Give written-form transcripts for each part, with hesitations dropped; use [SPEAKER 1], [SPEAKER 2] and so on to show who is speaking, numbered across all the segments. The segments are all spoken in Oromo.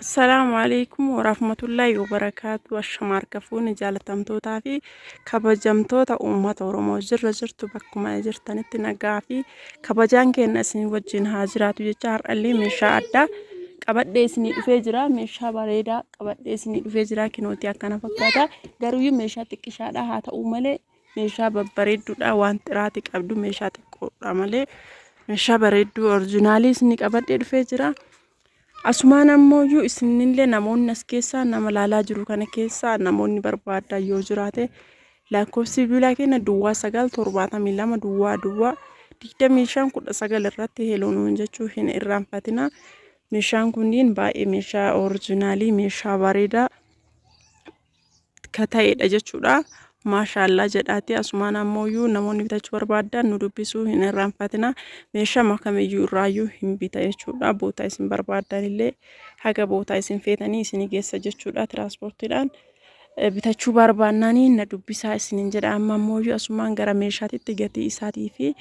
[SPEAKER 1] Assalamu alaikum warahmatullahi wabarakatuh. Ashamaar kafuun jaalatamtootaa fi kabajamtoota uummata Oromoo jirtu bakkuma jirtanitti nagaa fi kabajaan keenya isin wajjin haa jiraatu jecha har'allee meeshaa addaa qabadhee isinii dhufee jira. Meeshaa bareedaa qabadhee isinii dhufee jira. Kinooti akkana fakkaata. Garuu meeshaa xiqqishaadha haa ta'u malee meeshaa babbareedduudha. Waan xiraati qabdu meeshaa xiqqoodha malee meeshaa bareedduu orjinaalii isinii qabadhee dhufee jira. Asumaan ammoo isinillee namoonni as keessaa nama laalaa jiru kana keessaa namoonni barbaadan yoo jiraate lakkoofsi bilbilaa keenya duwwaa 972 duwwaa 2519 irratti heeloonuun jechuu hin irraanfatina. Meeshaan kunniin baay'ee meeshaa orjinaalii meeshaa bareedaa ta'edha jechuudha. Maashaallah jedhaati. Asumaan ammoo namoonni bitachuu barbaadan nu dubbisuu hin irraanfatina. Meeshaa makamiyyuu irraayyuu hin bita jechuudha. Bootaa isin barbaadan illee haga bootaa isin feetanii isin geessa jechuudha. Tiraanspoortiidhaan bitachuu barbaannanii na dubbisaa isinin jedha. Amma ammoo asumaan gara meeshaatitti gatii isaatii fi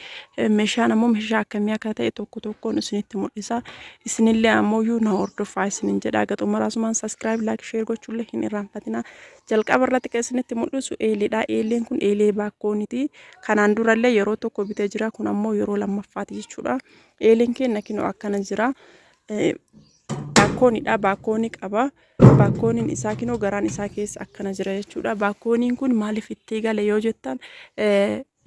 [SPEAKER 1] meeshaan ammoo meeshaa akkamii akka ta'e tokko tokkoon isinitti mul'isa. Isinillee ammoo na hordofaa isinin jedha. Gaxummaa asumaan subscribe like share gochuullee hin irraanfatina. Jalqaba irratti kan isinitti mul'isu eeleedha. Eeleen kun eelee baakkooniti. Kanaan durallee yeroo tokko bitee jira. Kun ammoo yeroo lammaffaati jechuudha. Eeleen keenya kinoo akkana jira. Baakkoonidha. Baakkoonii qaba. Baakkooniin isaa kinoo garaan isaa keessa akkana jira jechuudha. Baakkooniin kun maaliif itti gale yoo jettan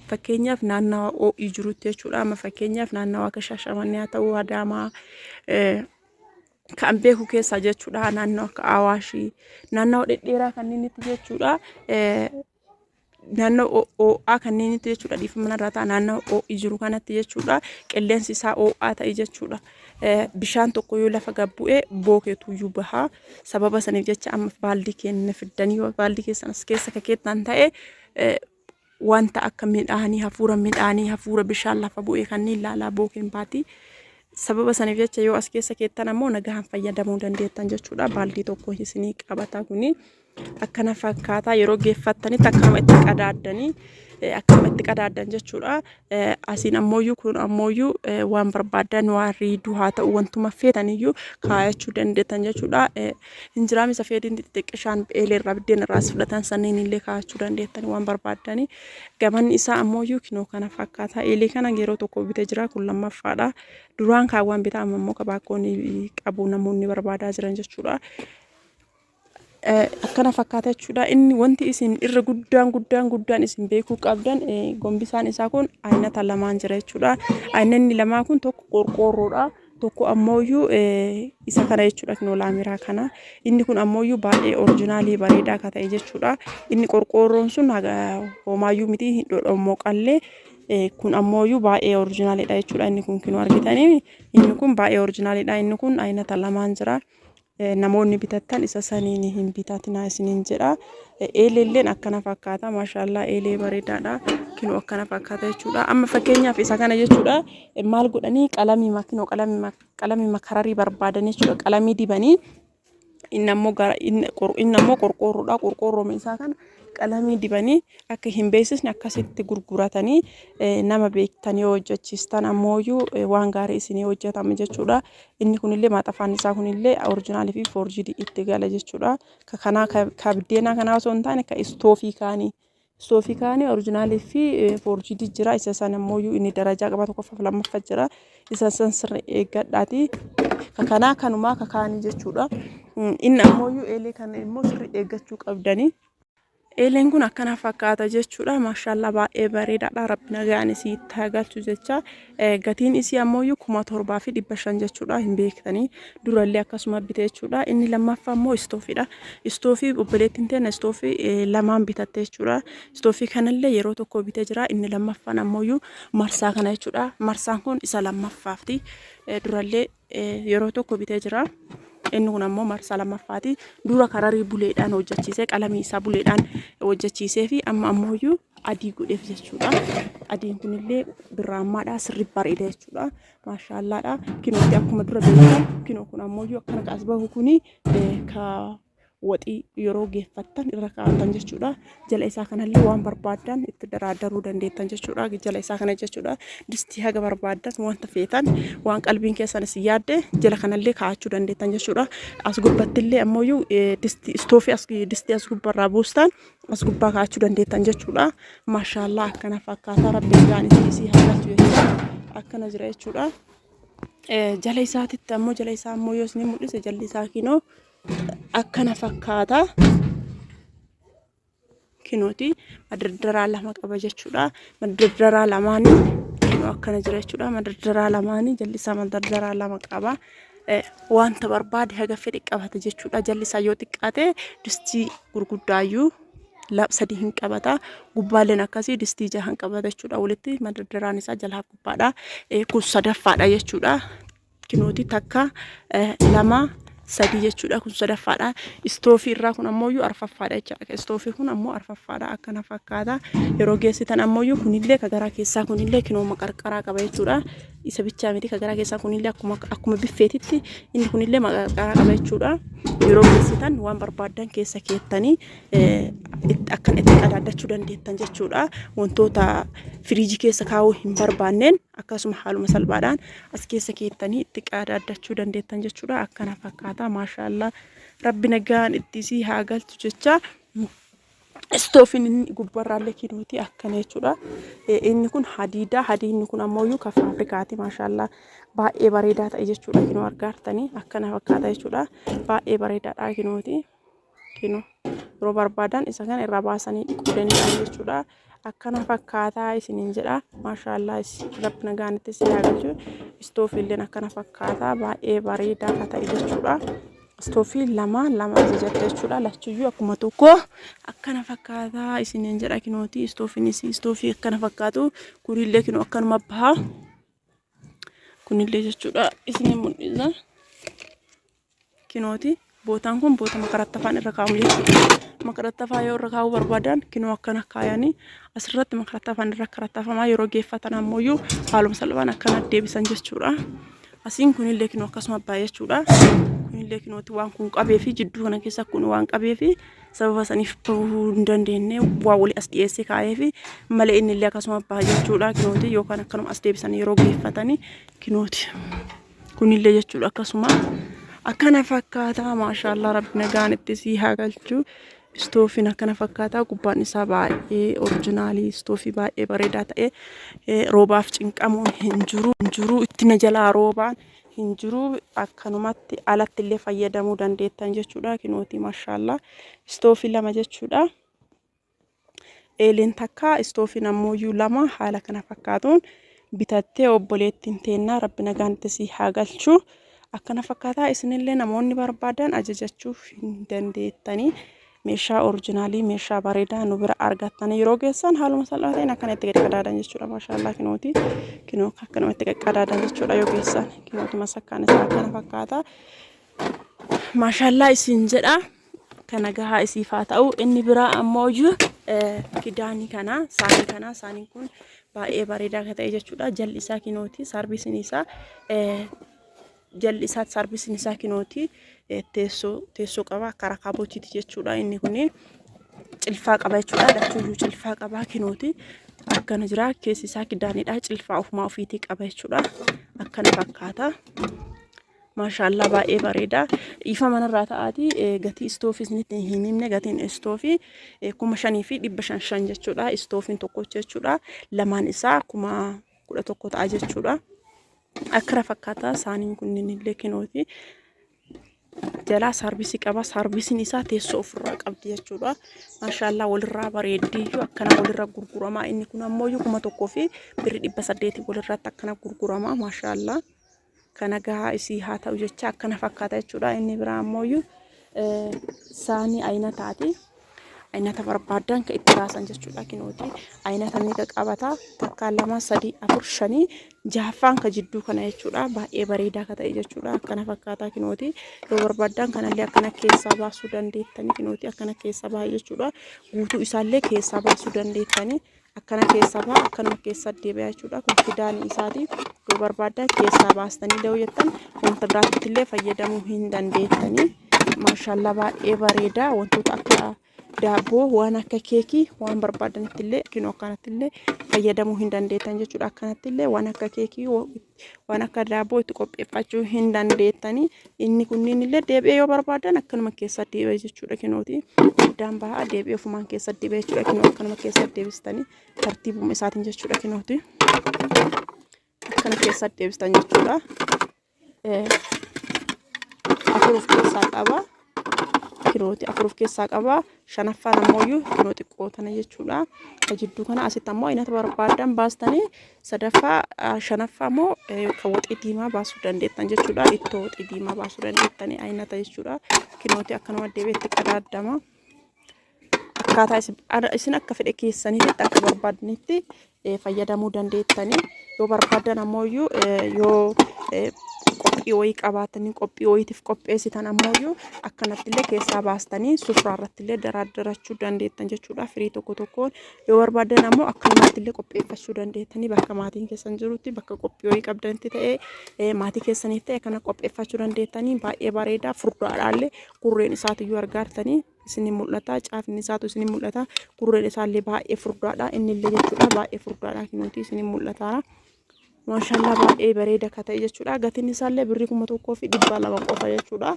[SPEAKER 1] fakkeenyaaf naannawa oo'ii jirutti jechuudha. Amma fakkeenyaaf naannawa akka Shaashamannee haa ta'uu Adaamaa kan beeku keessa jechuudha. Naannoo akka Awaashii naannoo dhedheeraa kanneenitti jechuudha. Naannoo oo'aa kanneenitti jechuudha. Dhiifama irraa ta'a naannoo oo'ii jiru kanatti jechuudha. Qilleensi isaa oo'aa ta'e jechuudha. Bishaan tokko yoo lafa gabbu'ee bookeetuyyuu baha. Sababa saniif jecha amma baaldii keenya fiddanii baaldii keessan as keessa kakeettan ta'e wanta akka midhaanii hafuura bishaan lafa bu'ee kanneen ilaalaa bookeen baati. Sababa saniif jecha yoo as keessa keettan ammoo nagahaan fayyadamuu dandeettan jechuudha. Baaldii tokko isinii qabata kuni akkana fakkaata. Yeroo geeffattanitti akkama itti qadaaddanii akkama itti qadaaddan jechuudha. Asiin ammoo kun ammoo waan barbaadan waan riiduu haa ta'u wantuma feetaniyyuu kaayachuu dandeettan jechuudha. Injiraam isa feedin xixiqqishaan eelee irraa biddeen irraa fudhatan sanniin illee kaayachuu dandeettan waan barbaadani. Gamanni isaa ammoo kinoo kana fakkaata. Eelee kana yeroo tokko bitee jira. Kun lammaffaadha. Duraan kaawwan bitaa ammoo baakkoonii qabu namoonni barbaadaa jiran jechuudha. Akkana fakkaata jechuudha. Inni wanti isin irra guddaan isin beekuu qabdan gombisaan isaa kun aynata lamaan jira jechuudha. Aynanni lamaa kun tokko qorqoorroodha. Tokko ammoo isa kana jechuudha kinoo laamiraa kana. Inni kun ammoo baay'ee orjinaalii bareedaa akka ta'e jechuudha. Inni qorqoorroon sun homaayyuu miti hin dhodhommoo qallee. Kun ammoo baay'ee orjinaalidha jechuudha. Inni kun kinoo argitanii inni kun baay'ee orjinaalidha. Inni kun aynata lamaan jira. Namoonni bitattan isa saniin hin bitatina isinin jedha. Eeleelleen akkana fakkaata. Maashaallah eelee bareedaadha. Kinoo akkana fakkaata jechuudha. Amma fakkeenyaaf isa kana jechuudha. Maal godhanii qalamii makararii barbaadan jechuudha. Qalamii dibanii inni ammoo qorqoorroodha. Qorqoorrooma isaa kana qalamii dibanii akka hin beeksisne akkasitti gurguratanii nama beektan yoo hojjechiistan ammoo waan gaarii isinii hojjetama jechuudha. Inni kunillee maaxafaan isaa kunillee orjinaalii fi foorjidii itti gala jechuudha. Kana kabdeenaa kanaa osoo hin taane ka istoofii kaanii. Istoofii kaanii orjinaalii fi foorjidii jira. Isa sana ammoo inni darajaa qaba tokkoffaa fi lammaffaa jira. Isa san sirrii eeggadhaati. Kanaa kanumaa kakaanii jechuudha. Inni ammoo eelee kana immoo sirrii eeggachuu qabdanii. Eeleen kun akkana fakkaata jechuudha. Maashaallah baay'ee bareedaadha. Rabbi nagaan isii itti haa galchu jecha. Gatiin isii ammoo 7,500 jechuudha. Hin beektanii durallee akkasuma bitee jechuudha. Inni lammaffaa ammoo istoofiidha. Istoofii obboleettiin teenya istoofii lamaan bitatte jechuudha. Istoofii kanallee yeroo tokko bitee jira. Inni lammaffaan ammoo marsaa kana jechuudha. Marsaan kun isa lammaffaafti. Durallee yeroo tokko bitee jira. Inni kun ammoo marsaa lammaffaati. Dura kararii buleedhaan hojjechiisee qalamii isaa buleedhaan hojjechiisee fi amma ammoo adii godheef jechuudha. Adiin kunillee birraammaadha. Sirrii bareeda jechuudha. Maashaallaadha. Kinooti akkuma dura beekamu kinoo kun ammoo akkana qaas bahu kuni ka waxii yeroo geeffattan irra kaa'atan jechuudha. Jala isaa kanallee waan barbaadan itti daraadaruu dandeettan jechuudha. Jala isaa kana jechuudha. Distii haga barbaadan wanta feetan waan qalbiin keessanis yaadde jala kanallee kaa'achuu dandeettan jechuudha. As gubbattillee ammoo distii istoofii distii as gubbarraa buustan as gubbaa kaa'achuu dandeettan jechuudha. Maashaallah akkana fakkaataa rabbiin gaanii isii haalatu jechuudha. Akkana jira jechuudha. Jala isaatitti ammoo jala isaa ammoo yoo isin mul'ise jalli isaa kinoo akkana fakkaata. Kinooti madardaraa lama qaba jechuudha. Madardaraa lamaanii kinoo akkana jira jechuudha. Madardaraa lamaanii jalli isaa madardaraa lama qaba. Wanta barbaade haga fedhi qabata jechuudha. Jalli isaa yoo xiqqaate distii gurguddaayyuu sadii hin qabata. Gubbaaleen akkasii distii jaha hin qabata jechuudha. Walitti madardaraan isaa jalaa gubbaadha. Kun sadaffaadha jechuudha. Kinooti takka lama sadii jechuudha. Kun sadaffaadha. Istoofii irraa kun ammoo arfaffaadha jechuudha. Istoofii kun ammoo arfaffaadha akkana fakkaata. Yeroo geessitan ammoo kunillee kagaraa keessaa kunillee kinooma qarqaraa qaba jechuudha. Isa bichaa miti kagaraa keessaa kunillee akkuma biffeetitti inni kunillee qarqaraa qaba jechuudha. Yeroo geessitan waan barbaadan keessa keettanii akkan itti qadaadachuu dandeettan jechuudha. Wantoota firiijii keessa kaa'uu hin barbaanneen akkasuma haaluma salphaadhaan as keessa keettanii itti qadaadachuu dandeettan jechuudha. Akkana fakkaata maashaallah rabbi nagaan ittisii haa galchu jecha. Istoofiin inni gubbarraallee kinooti akkana jechuudha. Inni kun hadiida. Hadiidni kun ammoo ka faabirikaati maashaallah. Baay'ee bareedaa ta'e jechuudha. Kinoo argaartanii akkana fakkaata jechuudha. Baay'ee bareedaadha kinooti. Kinoo yeroo barbaadan isa kana irraa baasanii dhiquu danda'an jechuudha. Akkana fakkaataa isiniin jedha. Maashaallah rabbi nagaan ittisii haa galchu. Istoofiilleen akkana fakkaataa baay'ee bareedaa ta'e jechuudha. Istoofii lama ajajatte jechuudha. Lachuyyuu akkuma tokko akkana fakkaataa isiniin jedha kinooti. Istoofiinis istoofii akkana fakkaatu. Kunillee kinoo akkanuma baha. Kunillee jechuudha isiniin mul'isa. Kinooti bootaan kun boota makarattafaan irra kaa'amu jechuudha. Makarattafaa yoo irra kaa'uu barbaadan kinoo akkana kaayanii asirratti makarattafaan irra karattafamaa yeroo geeffatan ammoo haaluma salphaan akkana deebisan jechuudha. Asiin kunillee kinoo akkasuma baay'ee jechuudha. Kunillee kinooti waan kun qabee fi jidduu kana keessa kun waan qabee fi sababa saniif bahuu hin dandeenye waa walii as dhiyeessee kaa'ee fi malee innillee akkasuma baay'ee jechuudha. Kinooti yookaan akkanuma as deebisan yeroo geeffatanii kinooti. Kunillee jechuudha akkasuma akkana fakkaata maashaallah rabbi nagaan ittisii haa galchu. Istoofiin akkana fakkaata. Gubbaan isaa baay'ee oriijinaalii istoofii baay'ee bareedaa ta'e roobaaf cinqamuun hin jiru itti na jalaa roobaan hin jiru. Akkanumatti alatti illee fayyadamuu dandeettan jechuudha. Kinooti maashaallah istoofii lama jechuudha. Eeleen takka istoofiin ammoo lama haala kana fakkaatuun bitattee obboleettiin teennaa rabbi nagaan ittisii haa galchu. Akkana fakkaataa isinillee namoonni barbaadan ajajachuu hin dandeettanii. Meeshaa oriijinaalii meeshaa bareedaa nu bira argattanii yeroo geessan haaluma salphaa ta'een akkana itti qaqqadaadan jechuudha. Maashaallah kinooti kinoo akkanuma itti qaqqadaadan jechuudha yoo geessan. Kinooti masakkaan isaa akkana fakkaata. Maashaallah isin jedha. Kana gahaa isiif haa ta'u. Inni biraa ammoo kidaanii kana saanii kun baay'ee bareedaa ta'e jechuudha. Jalli isaa kinooti sarbiisiin isaa jalli isaa sarbiisiin isaa kinooti. Teessoo qaba akka rakaabotiiti jechuudha. Inni kun cilfaa qaba jechuudha. Lachuuyyuu cilfaa qaba kinooti. Akkana jira keessi isaa kidaanidha. Cilfaa ofumaa ofiitii qaba jechuudha. Akkana fakkaata. Maashaallah baay'ee bareeda. Ifa manarraa ta'aati gatii istoofii isinitti hin himne. Gatiin istoofii 5,500 jechuudha. Istoofiin tokko jechuudha. Lamaan isaa 11,000 ta'a jechuudha. Akkana fakkaata. Saaniin kunniinillee kinooti. Jalaa sarbiisii qaba. Sarbiisiin isaa teessoo ofirraa qabdi jechuudha. Maashaallah walirraa bareeddiyyuu akkana walirra gurgurama. Inni kun ammoo 1,800 walirratti akkana gurgurama. Maashaallah kana gahaa isii haa ta'u jecha akkana fakkaata jechuudha. Inni biraa ammoo saanii aynataati. Aynata barbaadan ka itti baasan jechuudha kinooti. Aynata ni qabata. Takka 2 3 4 5 jahaffaan ka jidduu kana jechuudha. Baay'ee bareedaa ka ta'e jechuudha. Akkana fakkaata kinooti. Yoo barbaadan kanallee akkana keessaa baasuu dandeettanii kinooti akkana keessaa baa jechuudha. Guutuu isaallee keessaa baasuu dandeettanii akkana keessaa baa akkanuma keessaa deebi'aa jechuudha. Kun kidaanii isaati. Yoo barbaadan keessaa baastanii yoo jettan wanta biraatti illee fayyadamuu hin dandeettanii. maashaallah baay'ee bareeda wantoota akka daaboo waan akka keekii waan barbaadanitti illee kinoo akkanatti illee fayyadamuu hin dandeettan jechuudha. Akkanatti illee waan akka keekii waan akka daaboo itti qopheeffachuu hin dandeettani. Inni kunniin illee deebi'ee yoo barbaadan akkanuma keessa deebi'ee jechuudha kinooti. Guddaan bahaa deebi'ee ofumaan keessa deebi'ee jechuudha kinoo akkanuma keessa deebistanii tartiibuma isaatiin jechuudha kinooti. Akkana keessa deebistan jechuudha. Afur of keessaa qaba. Kinooti afur of keessaa qaba. Shanaffaan ammoo kinoo xiqqoo tana jechuudha. Jidduu kana asitti ammoo aynata barbaadan baastanii sadaffaa shanaffaa ammoo kan waxii diimaa baasuu dandeettan jechuudha. Ittoo waxii diimaa baasuu dandeettanii aynata jechuudha. Kinooti akkanuma deebi'eetti qadaadama. Akkaataa isin akka fedhe keessanitti akka barbaadanitti fayyadamuu dandeettanii. Yoo barbaadan ammoo yoo qophii wayii qabaatanii qophii wayiitiif qopheessitan ammoo akkanatti illee keessaa baastanii sufraa irratti illee daradarachuu dandeettan jechuudha. Firii tokko tokkoon yoo barbaadan ammoo akkanumatti illee qopheeffachuu dandeettanii bakka maatiin keessan jirutti bakka qophii wayii qabdanitti ta'ee maatii keessaniif ta'e kana qopheeffachuu dandeettanii. Baay'ee bareeda furdaadhaallee gurreen isaatiyyuu argaartanii isin mul'ata. Caafni isaatu isin mul'ata. Gurreen isaallee baay'ee furdaadha innillee jechuudha. Baay'ee furdaadha kinooti isin mul'ata. Maashaallah baay'ee bareeda ka ta'e jechuudha. Gatiin isaallee birrii 1,200 qofa jechuudha.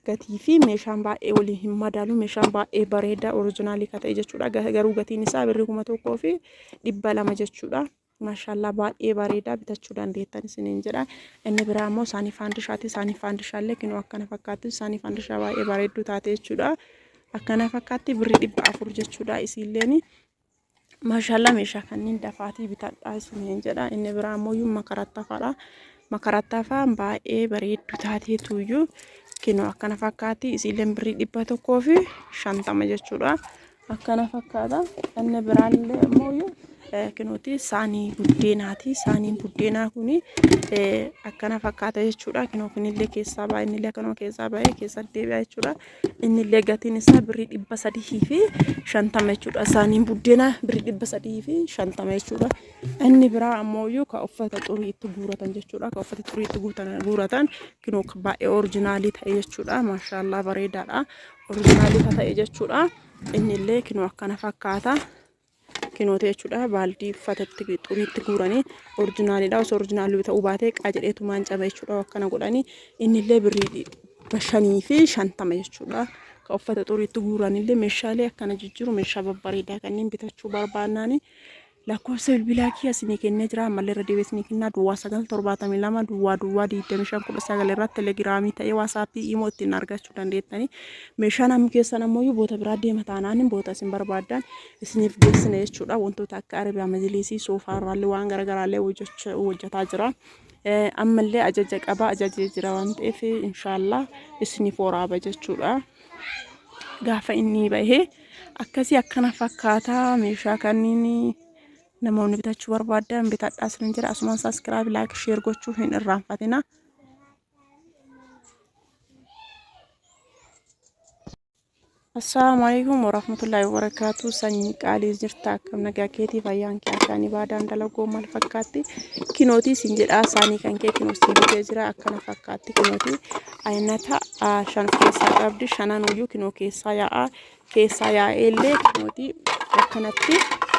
[SPEAKER 1] Gatii fi meeshaan baay'ee waliin hin madaalu. Meeshaan baay'ee bareeda oriijinaalii ka ta'e jechuudha. Garuu gatiin isaa birrii 1,200 jechuudha. Maashaallah baay'ee bareeda bitachuu dandeettan isiniin jedha. Inni biraa immoo saanii faandishaati. Saanii faandishaallee kinoo akkana fakkaatti. Saanii faandishaa baay'ee bareedduu taate jechuudha. Akkana fakkaatti birrii 400 jechuudha isiilleen. Maashaallah meeshaa kanneen dafaatii bitadhaa isiniin jedha. Inni biraa ammoo makarattafaadha. Makarattafaan baay'ee bareedduu taateetuyyuu kinoo akkana fakkaatti isiilleen birrii 150 jechuudha. Akkana fakkaata. Inni biraallee ammoo kinooti saanii buddeenaati. Saaniin buddeenaa kuni akkana fakkaata jechuudha. Kinoo kunillee keessaa baay'ee innillee akkanuma keessaa baay'ee keessa deebi'a jechuudha. Innillee gatiin isaa birrii 350 jechuudha. Saaniin buddeenaa birrii 350 jechuudha. Inni biraa ammoo ka uffata xurii itti guuratan jechuudha. Ka uffata xurii itti guuratan kinoo baay'ee oriijinaalii ta'e jechuudha. Maashaallah bareedaadha. Oriijinaalii ta'e jechuudha. Innillee kinoo akkana fakkaata. Kinoota jechuudha. Baaldii uffata xurii itti guuranii oriijinaaliidha. Osoo oriijinaalii ta'uu baatee qajedheetumaan caba jechuudha. Akkana godhanii innillee birrii 550 jechuudha. Ka uffata xurii itti guuranillee meeshaalee akkana jijjiiru meeshaa babbareedaa kanneen bitachuu barbaannaan lakkoofsa bilbilaa kiyya isinii kennee jira. Ammallee irra deebi'ee isinii kennaa duwwaa 972 duwwaa 25 irratti telegiraamii ta'ee waasaappii imoo ittiin argachuu dandeettanii. Meeshaan amma keessan ammoo boota biraa deema taanaan boota isin barbaadan isiniif geessina jechuudha. Wantoota akka arabiyaa majlisii soofaa irraallee waan garaagaraallee hojjetaa jira. Ammallee ajaja qaba ajajee jira waan ta'eef inshaallah isiniif waraaba jechuudha. Gaafa inni bahee akkasii akkana fakkaata meeshaa kanneen namoonni bitachuu barbaadan bitadhaa isiniin jira. Asumaan sabiskiraayib laayik sheer gochuu hin irraanfatina. Assalamualaikum warahmatullahi wabarakatuh. Sanyii qaalii jirta akkam nagaa keetii fayyaan kee akkaanii baadaan dalagoo maal fakkaatti kinooti isin jedha. Saanii kan kee kinoo siibitee jira akkana fakkaatti kinooti aynata 5 keessaa qabdi. 5 kinoo keessaa yaa'ellee kinooti akkanatti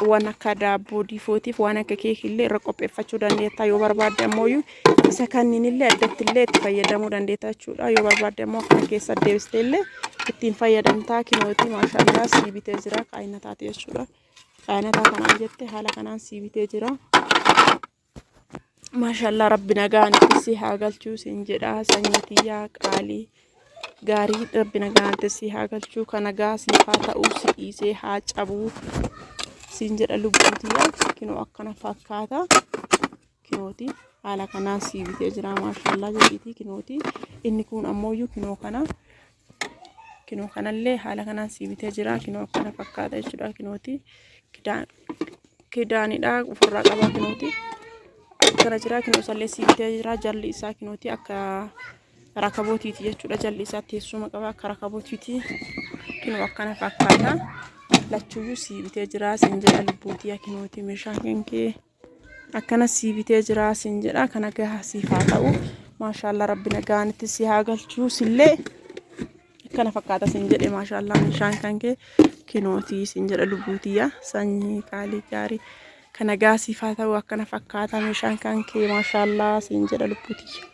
[SPEAKER 1] waan akka daabboo diifootiif waan akka keekillee irra qopheeffachuu dandeetta. Yoo barbaadde ammoo isa kanniinillee addatti illee itti fayyadamuu dandeetta jechuudha. Yoo barbaadde ammoo akkana keessa deebisteellee ittiin fayyadamtaa kinooti. Maashaallah siibitee jira qaayinataati jechuudha. Qaayinataa kanaan jette haala kanaan siibitee jira. Maashaallah rabbi nagaan itti haa galchuu siin jedha. Sanyii tiyyaa qaalii gaarii rabbi nagaan itti haa galchuu kan nagaa siifaa ta'uu si'iisee haa cabuu siin jedha lubbuun tiyyaa. Kinoo akkana fakkaata kinooti haala kanaan siibitee jira. Maashaallah jedhiitii kinooti. Inni kun ammoo kinoo kanallee haala kanaan siibitee jira. Kinoo akkana fakkaata jechuudha. Kinooti kidaanidha ofirraa qaba kinooti akkana jira. Kinoo sallee siibitee jira. Jalli isaa kinooti akka rakabootiiti jechuudha. Jalli isaa teessuma qaba akka rakabootiiti. Kinoo akkana fakkaata lachuyyuu siibitee jira siin jedha lubbuutiya kinooti. Meeshaan kee akkana siibitee jira siin jedha. Kana gahaa siifaa ta'u maashaallah rabbi nagaanitti si haa galchuu sillee kana fakkaata siin jedhe maashaallah meeshaan kan kee kinootii siin jedha lubbuutiyya sanyii qaalii gaarii kana gaasiifaa ta'u akkana fakkaata meeshaan kan kee maashaallah siin jedha lubbuutiyya.